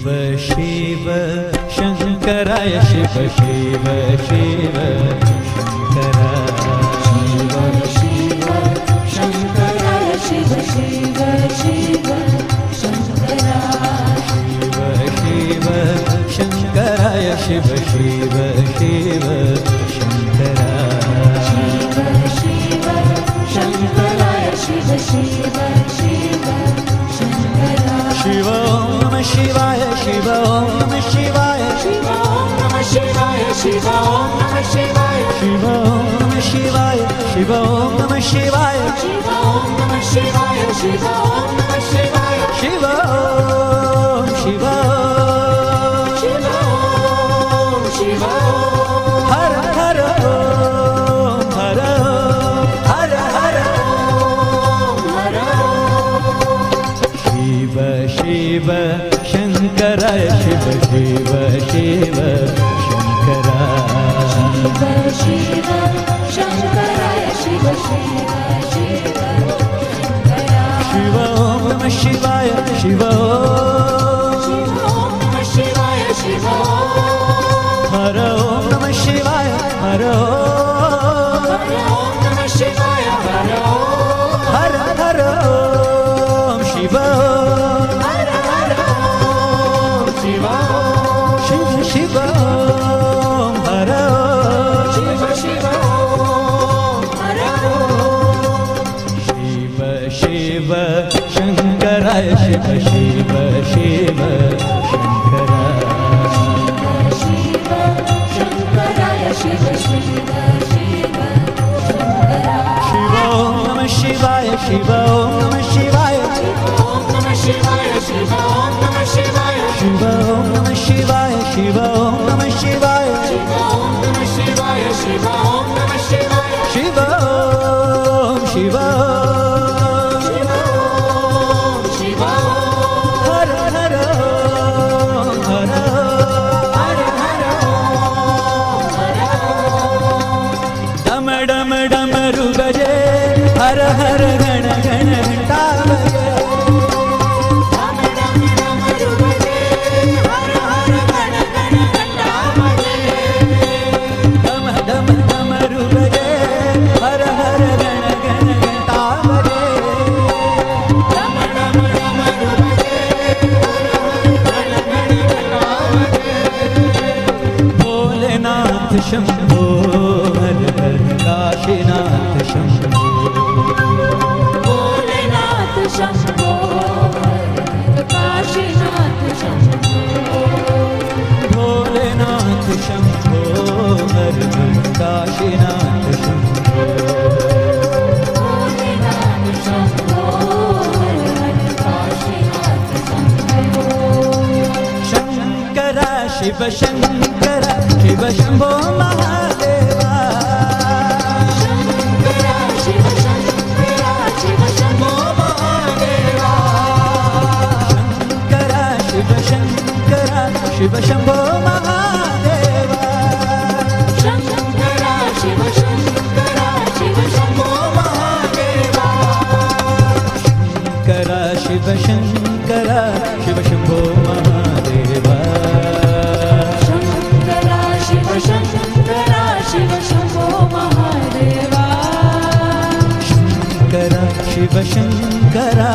शिव शंकराय शिव शिव शिव शंकरा शिव शंकराय शिव शिव शिव शंकरा शिव शंकराय शिव शिव शिव शंकरा शिव शंकराय शिव शिव शिव शंकरा शिव ओम शिवाय शिव ओम शिवाय शिव ओम नमः शिवाय शिव ओम नमः शिवाय शिव ओम शिवाय शिव ओम नमः शिवाय शिव ओम नमः शिवाय शिव ओम नमः शिवाय शिव ओम शिव शिव ओम शिव हर हर ओम हर हर हर हर शिव शिव शंकराय शिव शिव शिव शंकरा शिव शंकराय शिव शिव शिव शंकरा शिव ओम नमः शिवाय शिव ओम ओम नमः शिवाय शिव हर ओम नमः शिवाय हर ओम नमः शिवाय हर हर हर ओम शिव हर हर शिव शिव शिव ओम हर शिव शिव हर शिव शिव शंकराय शिव शिव शिव शंकरा शिव शंकराय शिव शिव शिव शंकरा शिव ओम नमः शिवाय शिव ओम नमः शिवाय ओम नमः शिवाय शिव ओम नमः शिवाय शिव ओम नमः शिवाय शिव ओम नमः शिवाय शिव ओम नमः शिवाय शिव ओम नमः शिवाय शिव ओम शिव शिव हर हर ओम हर हर हर डम डम डमरू बजे हर हर गण गण घंटा बजे डम डम डमरू बजे हर हर गण गण घंटा बजे डम डम डमरू बजे हर हर गण गण घंटा बजे डम डम डमरू बजे हर हर गण गण घंटा बजे भोलेनाथ शंभो हर हर काशीनाथ शंभो भोलेनाथ शंभो काशीनाथ शंभो भोलेनाथ शंभो हर हर काशीनाथ शंभो भोलेनाथ शंभो काशीनाथ शंभो शंकरा शिव शंकरा शिव शंभो महादेवा शंकरा शिव शंकरा शिव शंभो महादेवा शंकरा शिव शंकरा शिव शंभो महादेवा शंकरा शिव शंकरा शिव शंभो महादेवा शंकरा शिव शंकरा शिव शंभो महादेवा शंकरा शिव शंकरा शिव शंभो महादेवा शंकरा शिव शंकरा